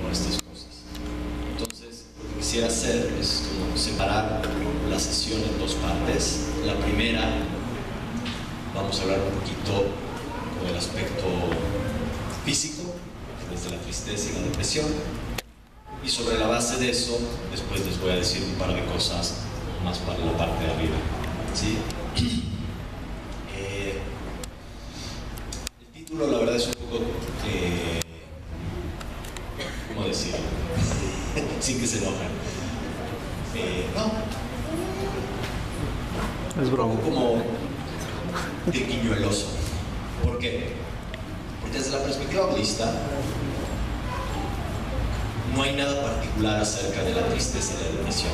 con estas cosas. Entonces, lo que quisiera hacer es como separar la sesión en dos partes. La primera, vamos a hablar un poquito del aspecto físico, desde la tristeza y la depresión, y sobre la base de eso, después les voy a decir un par de cosas más para la parte de arriba, ¿sí? El título, la verdad, es un poco, ¿cómo decirlo? Sin que se enojen. No. Es broma. Como triquiñueloso. ¿Por qué? Porque desde la perspectiva budista no hay nada particular acerca de la tristeza y la depresión.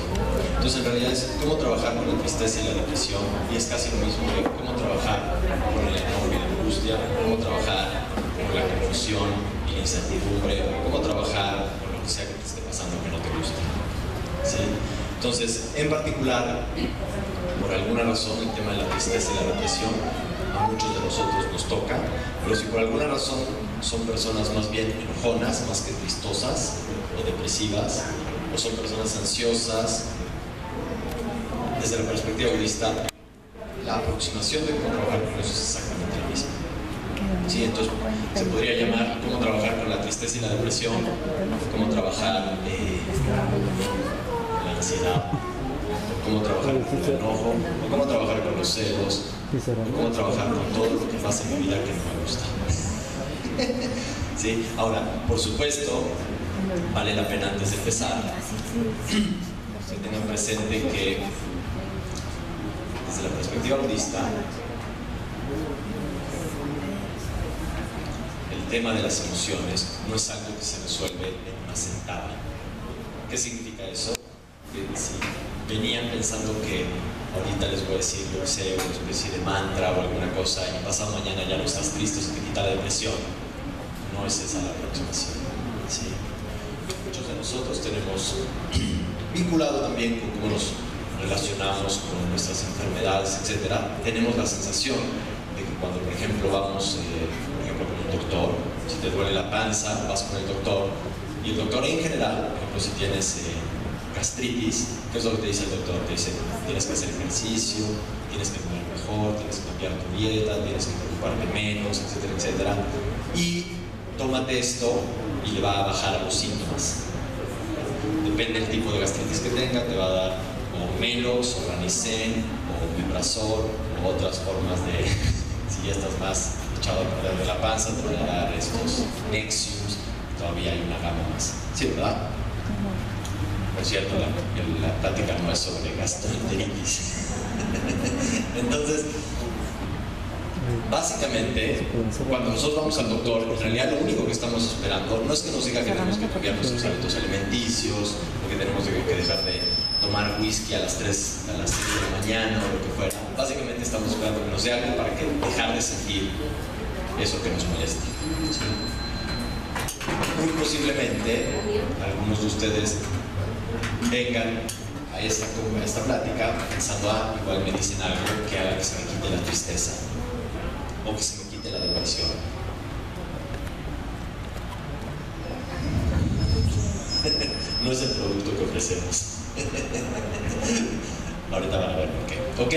Entonces, en realidad es cómo trabajar con la tristeza y la depresión, y es casi lo mismo que cómo trabajar con el enojo y la angustia, cómo trabajar con la confusión y la incertidumbre, cómo trabajar con lo que sea que te esté pasando que no te gusta, ¿sí? Entonces, en particular, por alguna razón, el tema de la tristeza y la depresión a muchos de nosotros nos toca, pero si por alguna razón son personas más bien enojonas, más que tristosas o depresivas, o son personas ansiosas, desde la perspectiva budista, la aproximación de cómo trabajar con eso es exactamente la misma. Sí, entonces se podría llamar cómo trabajar con la tristeza y la depresión, cómo trabajar la ansiedad, cómo trabajar con el enojo, o cómo trabajar con los celos, o cómo trabajar con todo lo que pasa en mi vida que no me gusta. ¿Sí? Ahora, por supuesto, vale la pena antes de empezar que tengan presente que desde la perspectiva budista el tema de las emociones no es algo que se resuelve en una sentada. ¿Qué significa eso? Que si venían pensando que ahorita les voy a decir, yo sé, una especie de mantra o alguna cosa, y pasado mañana ya no estás triste, se te quita la depresión, no es esa la aproximación, ¿sí? Muchos de nosotros tenemos vinculado también con cómo nos relacionamos con nuestras enfermedades, etcétera, tenemos la sensación de que cuando, por ejemplo, vamos por ejemplo, con un doctor, si te duele la panza, vas con el doctor, y el doctor en general, por ejemplo, si tienes gastritis, ¿qué es lo que te dice el doctor? Te dice, tienes que hacer ejercicio, tienes que comer mejor, tienes que cambiar tu dieta, tienes que preocuparte menos, etcétera, etcétera, y tómate esto y le va a bajar a los síntomas. Depende del tipo de gastritis que tenga, te va a dar o Melox, o Ranicen, o Omeprazol, o otras formas de, si ya estás más echado a perder de la panza, te van a dar estos Nexiums, todavía hay una gama más. Sí, ¿verdad? Por cierto, la plática no es sobre gastroenteritis. Entonces, básicamente, cuando nosotros vamos al doctor, en realidad lo único que estamos esperando no es que nos diga que tenemos que cambiar nuestros hábitos alimenticios, o que tenemos que dejar de tomar whisky a las 3 de la mañana o lo que fuera. Básicamente estamos esperando que nos dé algo para que dejar de sentir eso que nos molesta, ¿sí? Muy posiblemente algunos de ustedes vengan a esta plática pensando, igual me dicen algo que haga que se me quite la tristeza o que se me quite la depresión. No es el producto que ofrecemos. Ahorita van a ver por qué. ¿Ok?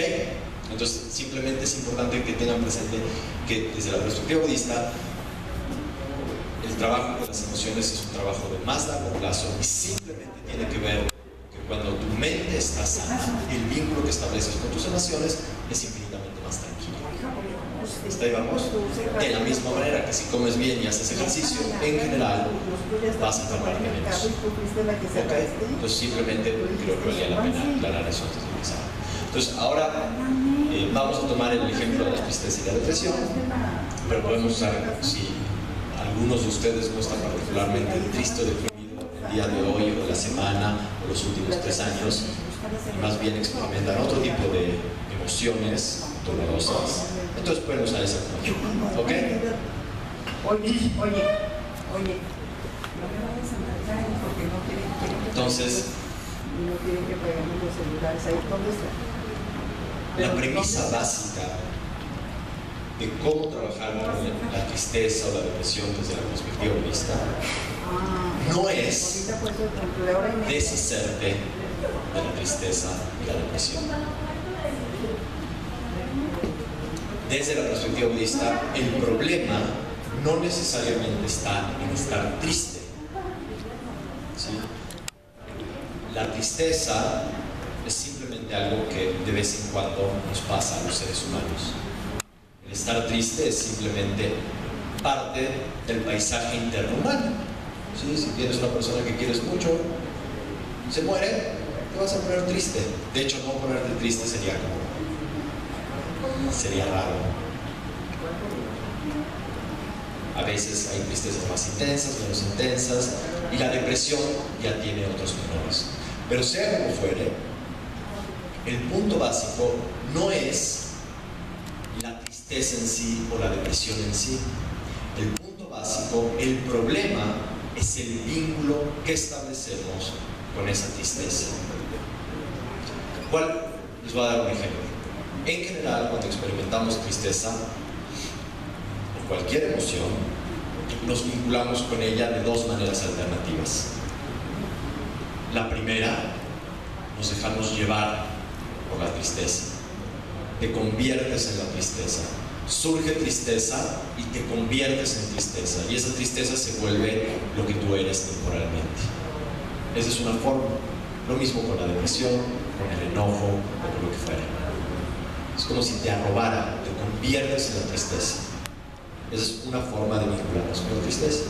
Entonces, simplemente es importante que tengan presente que desde la perspectiva budista, el trabajo con las emociones es un trabajo de más largo plazo y simplemente tiene que ver que cuando tu mente está sana, el vínculo que estableces con tus emociones es infinitamente más tranquilo. ¿Hasta ahí vamos? De la misma manera que si comes bien y haces ejercicio, en general vas a enfermarte menos. ¿Ok? Entonces simplemente creo que valía la pena aclarar eso antes de empezar. Entonces ahora vamos a tomar el ejemplo de la tristeza y la depresión, pero podemos usar, si algunos de ustedes no están particularmente tristes o deprimidos el día de hoy o de la semana o los últimos 3 años, y más bien experimentan otro tipo de emociones dolorosas, entonces pueden usar esa como ejemplo. ¿Ok? Oye, no me vayas a marcar porque no quieren entonces, no quieren que paguemos los celulares ahí. ¿Dónde está? La premisa básica de cómo trabajar con la tristeza o la depresión desde la perspectiva budista no es deshacerte de la tristeza y la depresión. Desde la perspectiva budista, el problema no necesariamente está en estar triste, ¿sí? La tristeza es simplemente algo que de vez en cuando nos pasa a los seres humanos. El estar triste es simplemente parte del paisaje interno humano, ¿sí? Si tienes una persona que quieres mucho, se muere, te vas a poner triste. De hecho, no ponerte triste sería raro. A veces hay tristezas más intensas, menos intensas, y la depresión ya tiene otros menores. Pero sea como fuere, el punto básico no es la tristeza en sí o la depresión en sí. El punto básico, el problema, es el vínculo que establecemos con esa tristeza. Les voy a dar un ejemplo. En general, cuando experimentamos tristeza o cualquier emoción, nos vinculamos con ella de dos maneras alternativas. La primera, nos dejamos llevar por la tristeza. Te conviertes en la tristeza. Surge tristeza y te conviertes en tristeza. Y esa tristeza se vuelve lo que tú eres temporalmente. Esa es una forma. Lo mismo con la depresión, con el enojo o con lo que fuera. Es como si te arrobara, te conviertes en la tristeza. Esa es una forma de vincularnos con la tristeza.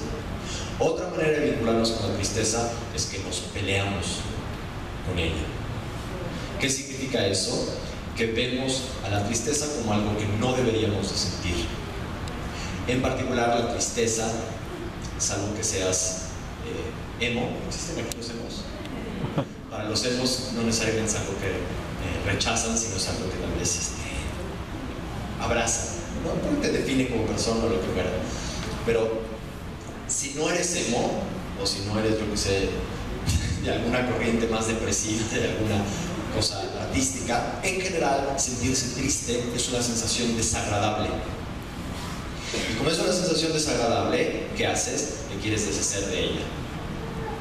Otra manera de vincularnos con la tristeza es que nos peleamos con ella. ¿Qué significa eso? Que vemos a la tristeza como algo que no deberíamos de sentir. En particular, la tristeza, salvo que seas emo. ¿Existen aquí los emos? Para los emos no necesariamente es algo que rechazan, sino es algo que tal vez abrazan, ¿no? Porque te define como persona o lo que fuera. Pero si no eres emo, o si no eres, yo que sé, de alguna corriente más depresiva, de alguna cosa artística, en general sentirse triste es una sensación desagradable. Y como es una sensación desagradable, ¿qué haces? Te quieres deshacer de ella,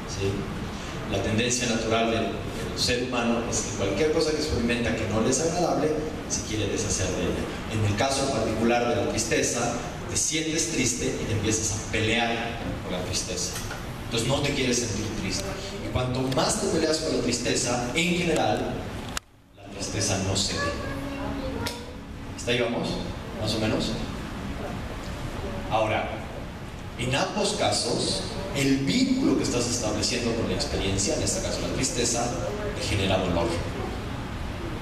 ¿sí? La tendencia natural del ser humano es que cualquier cosa que experimenta que no le es agradable, se quiere deshacer de ella. En el caso particular de la tristeza, te sientes triste y te empiezas a pelear con la tristeza. Entonces no te quieres sentir triste. Y cuanto más te peleas con la tristeza, en general, la tristeza no cede. ¿Hasta ahí vamos? ¿Más o menos? Ahora, en ambos casos, el vínculo que estás estableciendo con la experiencia, en este caso la tristeza, te genera dolor.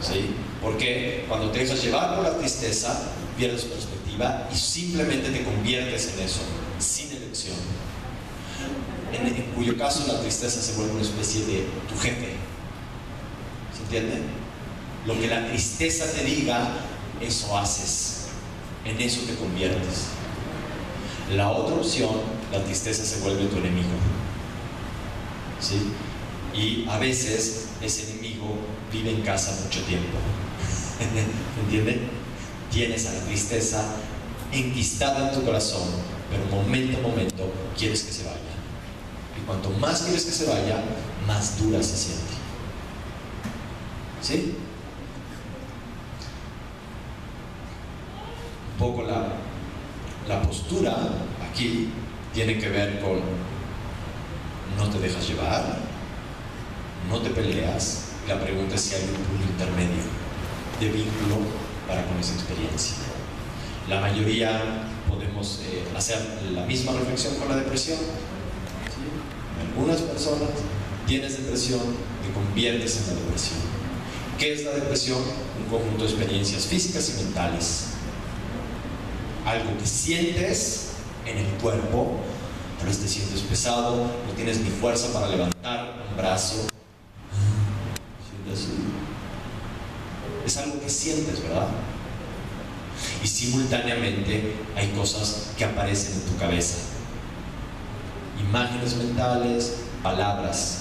¿Sí? Porque cuando te dejas llevar por la tristeza, pierdes perspectiva y simplemente te conviertes en eso, sin elección. En cuyo caso la tristeza se vuelve una especie de tu jefe. ¿Se entiende? Lo que la tristeza te diga, eso haces. En eso te conviertes. La otra opción, la tristeza se vuelve tu enemigo. ¿Sí? Y a veces ese enemigo vive en casa mucho tiempo. ¿Entiende? Tienes a la tristeza enquistada en tu corazón, pero momento a momento quieres que se vaya. Y cuanto más quieres que se vaya, más dura se siente. ¿Sí? Un poco la postura aquí tiene que ver con no te dejas llevar, no te peleas. La pregunta es si hay un punto intermedio de vínculo para con esa experiencia. La mayoría podemos hacer la misma reflexión con la depresión. ¿Sí? Algunas personas tienes depresión, te conviertes en la depresión. ¿Qué es la depresión? Un conjunto de experiencias físicas y mentales. Algo que sientes en el cuerpo, tal vez te sientes pesado, no tienes ni fuerza para levantar un brazo. Es algo que sientes, ¿verdad? Y simultáneamente hay cosas que aparecen en tu cabeza. Imágenes mentales, palabras.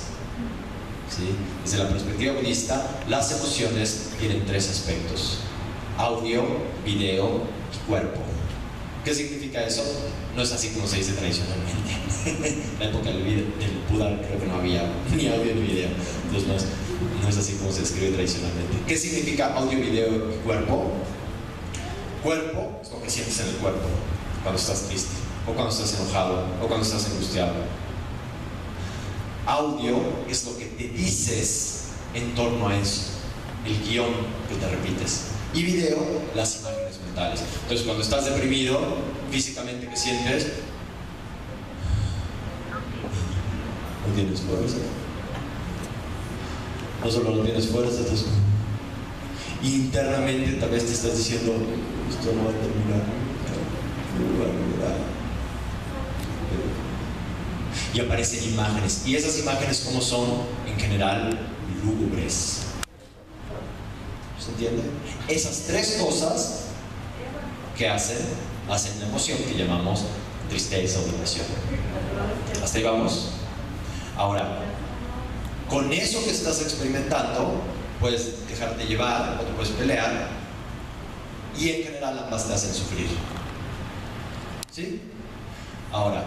¿Sí? Desde la perspectiva budista, las emociones tienen tres aspectos: audio, video y cuerpo. ¿Qué significa eso? No es así como se dice tradicionalmente. En la época del Buda creo que no había ni audio ni video, entonces no es así como se escribe tradicionalmente. ¿Qué significa audio, video y cuerpo? Cuerpo es lo que sientes en el cuerpo cuando estás triste, o cuando estás enojado, o cuando estás angustiado. Audio es lo que te dices en torno a eso, el guión que te repites. Y video, las imágenes mentales. Entonces, cuando estás deprimido, físicamente, ¿qué sientes? No tienes fuerza. No solo no tienes fuerza, entonces, internamente tal vez te estás diciendo, esto no va a terminar, no va a lograr. Y aparecen imágenes. Y esas imágenes, ¿cómo son? En general, lúgubres. ¿Se entiende? Esas tres cosas que hacen la emoción que llamamos tristeza o depresión. ¿Hasta ahí vamos? Ahora, con eso que estás experimentando, puedes dejarte llevar o te puedes pelear, y en general ambas te hacen sufrir. ¿Sí? Ahora,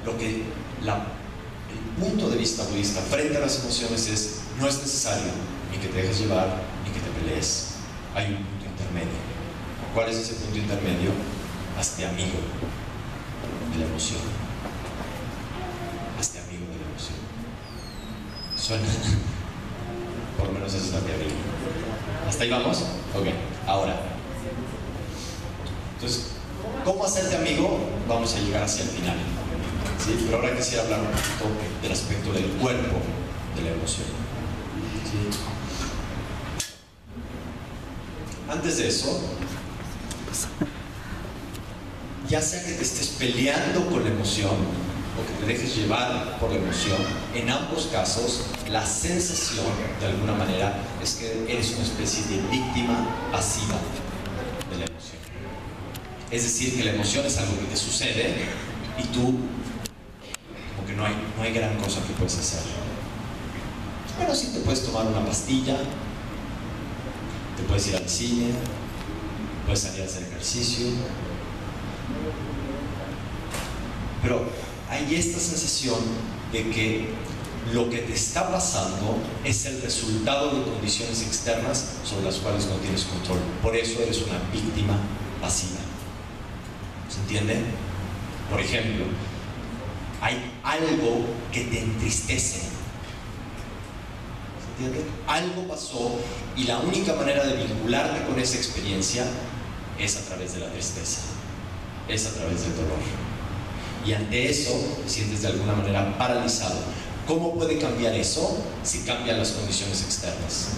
el punto de vista budista frente a las emociones es: no es necesario ni que te dejes llevar ni que te pelees. Hay un punto intermedio. ¿Cuál es ese punto intermedio? Hazte amigo de la emoción. Hazte amigo de la emoción. ¿Suena? Por lo menos esa es la teoría. ¿Hasta ahí vamos? Ok. Ahora, entonces, ¿cómo hacerte amigo? Vamos a llegar hacia el final. ¿Sí? Pero ahora quisiera hablar un poquito del aspecto del cuerpo de la emoción. ¿Sí? Antes de eso, ya sea que te estés peleando con la emoción o que te dejes llevar por la emoción, en ambos casos la sensación de alguna manera es que eres una especie de víctima pasiva de la emoción. Es decir, que la emoción es algo que te sucede y tú como que no hay gran cosa que puedes hacer. Pero sí te puedes tomar una pastilla, te puedes ir al cine, puedes salir a hacer ejercicio, pero hay esta sensación de que lo que te está pasando es el resultado de condiciones externas sobre las cuales no tienes control. Por eso eres una víctima pasiva. ¿Se entiende? Por ejemplo, hay algo que te entristece. ¿Se entiende? Algo pasó y la única manera de vincularte con esa experiencia es a través de la tristeza, es a través del dolor. Y ante eso te sientes de alguna manera paralizado. ¿Cómo puede cambiar eso? Si cambian las condiciones externas.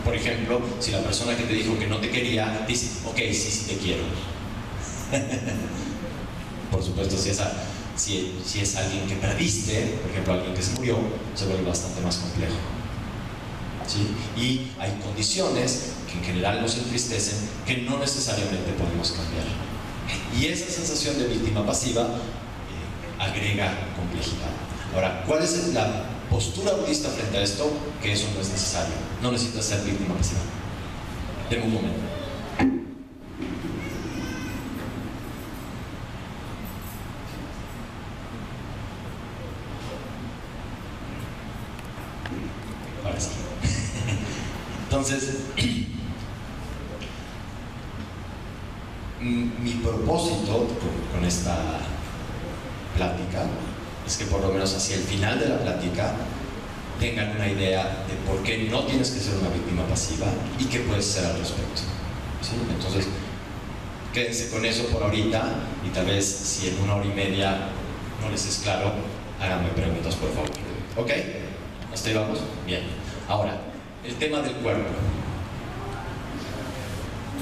Por ejemplo, si la persona que te dijo que no te quería dice, ok, sí te quiero. Por supuesto, si es alguien que perdiste, por ejemplo, alguien que se murió, se vuelve bastante más complejo. ¿Sí? Y hay condiciones que en general nos entristecen que no necesariamente podemos cambiar. Y esa sensación de víctima pasiva agrega complejidad. Ahora, ¿cuál es la postura budista frente a esto? Que eso no es necesario. No necesitas ser víctima pasiva. Deme un momento. Ahora sí. Entonces, mi propósito con esta plática es que por lo menos hacia el final de la plática tengan una idea de por qué no tienes que ser una víctima pasiva y qué puedes hacer al respecto. ¿Sí? Entonces, quédense con eso por ahorita y tal vez si en 1 hora y media no les es claro, háganme preguntas por favor. ¿Ok? ¿Hasta ahí vamos? Bien. Ahora, el tema del cuerpo.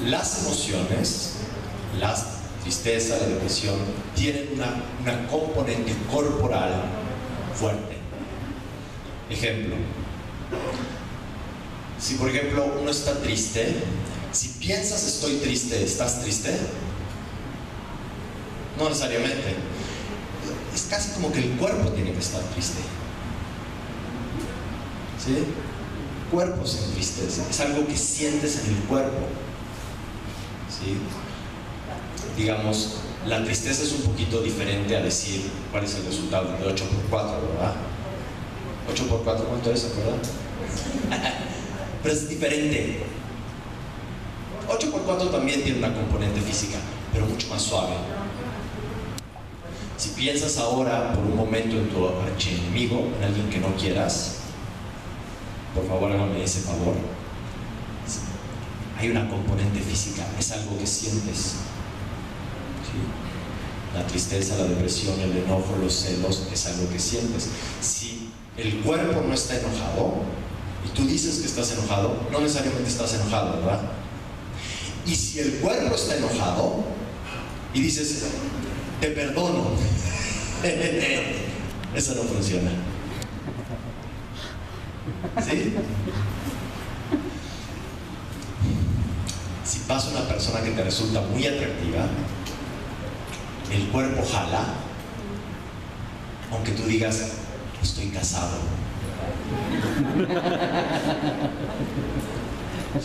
Las emociones, la tristeza, la depresión, tienen una componente corporal fuerte. Ejemplo, si por ejemplo uno está triste, si piensas estoy triste, ¿estás triste? No necesariamente. Es casi como que el cuerpo tiene que estar triste. ¿Sí? El cuerpo se entristece, es algo que sientes en el cuerpo. ¿sí? Digamos, la tristeza es un poquito diferente a decir cuál es el resultado de 8 por 4, ¿verdad? 8 por 4, ¿cuánto es, verdad? Pero es diferente. 8 por 4 también tiene una componente física, pero mucho más suave. Si piensas ahora por un momento en tu archienemigo, en alguien que no quieras, por favor hágame ese favor. Hay una componente física, es algo que sientes. ¿Sí? La tristeza, la depresión, el enojo, los celos, es algo que sientes. Si el cuerpo no está enojado, y tú dices que estás enojado, no necesariamente estás enojado, ¿verdad? Y si el cuerpo está enojado, y dices, te perdono, eso no funciona. ¿Sí? Si pasa una persona que te resulta muy atractiva, el cuerpo jala, aunque tú digas, estoy casado.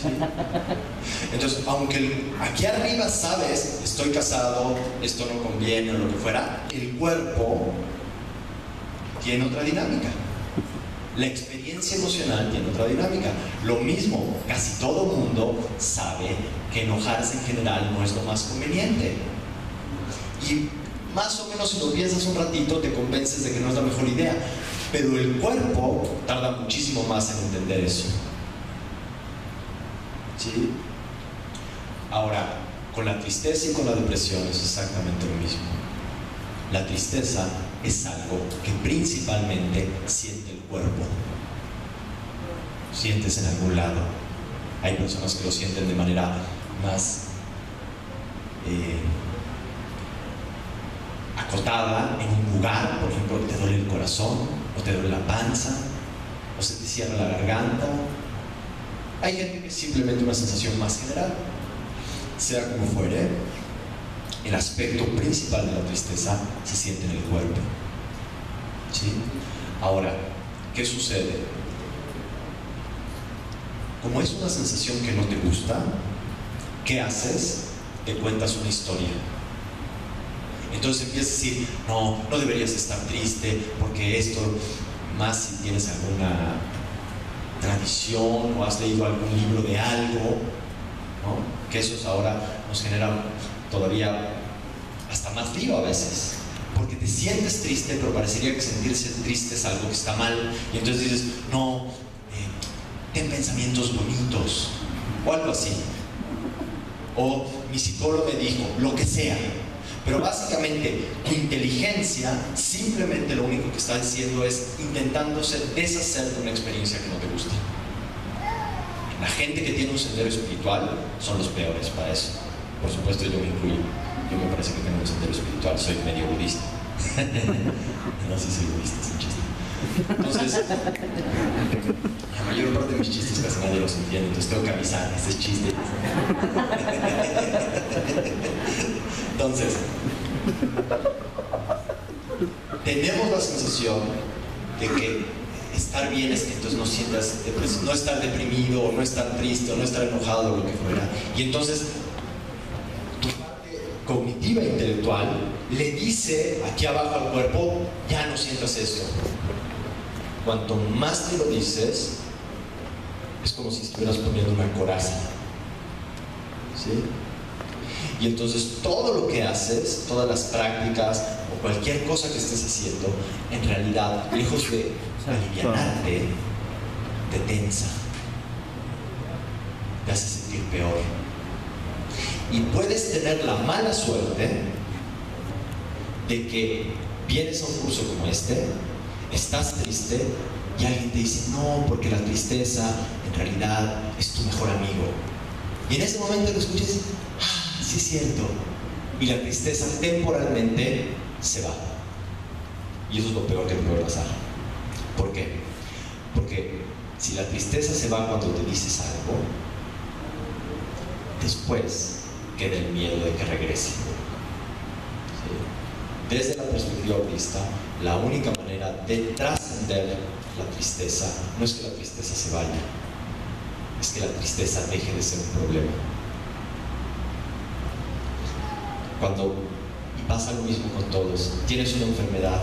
¿Sí? Entonces, aunque aquí arriba sabes, estoy casado, esto no conviene o lo que fuera, el cuerpo tiene otra dinámica. La experiencia emocional tiene otra dinámica. Lo mismo, casi todo mundo sabe que enojarse en general no es lo más conveniente. Y más o menos si lo piensas un ratito te convences de que no es la mejor idea. Pero el cuerpo tarda muchísimo más en entender eso. ¿Sí? Ahora, con la tristeza y con la depresión es exactamente lo mismo. La tristeza es algo que principalmente siente el cuerpo. Sientes en algún lado. Hay personas que lo sienten de manera más acotada en un lugar, por ejemplo, te duele el corazón, o te duele la panza, o se te cierra la garganta. Hay gente que es simplemente una sensación más general. Sea como fuere, el aspecto principal de la tristeza se siente en el cuerpo. ¿Sí? Ahora, ¿qué sucede? Como es una sensación que no te gusta, ¿qué haces? Te cuentas una historia. Entonces empiezas a decir, no, no deberías estar triste porque esto, más si tienes alguna tradición o has leído algún libro de algo, ¿no? Que esos ahora nos generan todavía hasta más lío a veces, porque te sientes triste, pero parecería que sentirse triste es algo que está mal, y entonces dices, no, ten pensamientos bonitos, o algo así, o mi psicólogo me dijo, lo que sea. Pero básicamente tu inteligencia simplemente lo único que está diciendo es intentándose deshacer de una experiencia que no te gusta. La gente que tiene un sendero espiritual son los peores para eso. Por supuesto yo me incluyo. Yo me parece que tengo un sendero espiritual, soy medio budista. No sé si soy budista, es un chiste. Entonces, la mayor parte de mis chistes casi nadie los entiende, entonces tengo que avisar, ese es chiste. Entonces, tenemos la sensación de que estar bien es que entonces no sientas depresión, no estar deprimido, o no estar triste, o no estar enojado, o lo que fuera. Y entonces, tu parte cognitiva e intelectual le dice aquí abajo al cuerpo, ya no sientas esto. Cuanto más te lo dices, es como si estuvieras poniendo una coraza. ¿Sí? Y entonces todo lo que haces, todas las prácticas o cualquier cosa que estés haciendo, en realidad, lejos de alivianarte, te tensa, te hace sentir peor. Y puedes tener la mala suerte de que vienes a un curso como este, estás triste y alguien te dice, no, porque la tristeza en realidad es tu mejor amigo. Y en ese momento lo escuchas y dices, ah, sí es cierto. Y la tristeza temporalmente se va. Y eso es lo peor que puede pasar. ¿Por qué? Porque si la tristeza se va cuando te dices algo, después queda el miedo de que regrese. ¿Sí? Desde la perspectiva budista, la única manera de trascender la tristeza no es que la tristeza se vaya, es que la tristeza deje de ser un problema. y pasa lo mismo con todos, tienes una enfermedad